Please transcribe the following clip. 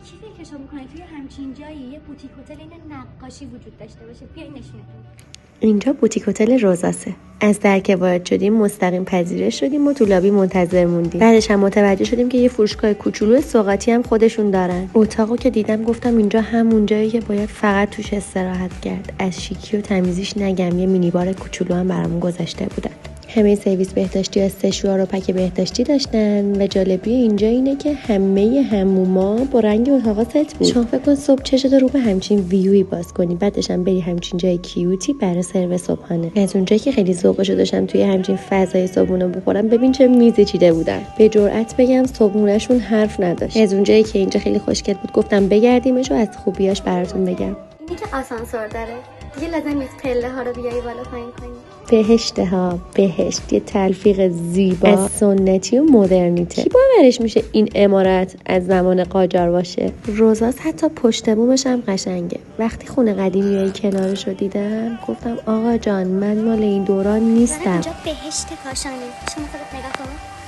چی فکرشو میکنی توی همچین جایی یه بوتیک هتل این نقاشی وجود داشته باشه؟ بیا این نشونتون. اینجا بوتیک هتل روزاسه. از در که وارد شدیم مستقیم پذیرش شدیم و تو لابی منتظر موندیم. بعدش هم متوجه شدیم که یه فروشگاه کوچولو سوغاتی هم خودشون دارن. اتاقو که دیدم گفتم اینجا همون جایی که باید فقط توش استراحت کرد. از شیکی و تمیزیش نگم، یه مینی بار کوچولو هم برامون گذاشته بودن. همه سرویس بهداشتی از سشوار و پک بهداشتی داشتن و جالبی اینجا اینه که همه حموما با رنگ اتاقا ست بود. شما فکر کن صبح چشتو رو به همچین ویوی باز کنی، بعدش هم بری همچین جای کیوتی برای سرو صبحانه. از اونجایی که خیلی ذوقشو داشتم توی همچین فضای صبحونه بخورم، ببین چه میزی چیده بودن. به جرئت بگم صبحونه‌شون حرف نداشت. از اونجایی که اینجا خیلی خوشگل بود گفتم بگردیمش و از خوبیاش براتون بگم. اینی که آسانسور داره دیگه لازم نیست پله ها رو بیایی بالا پایین کنی. بهشته ها، بهشت، یه تلفیق زیبا از سنتی و مدرنیته. کی باورش میشه این عمارت از زمان قاجار باشه؟ روزاس حتی پشت بومش هم قشنگه. وقتی خونه قدیمیای کنارش رو دیدم گفتم آقا جان من مال این دوران نیستم. اینجا بهشت کاشانی، شما خودت نگاه کن.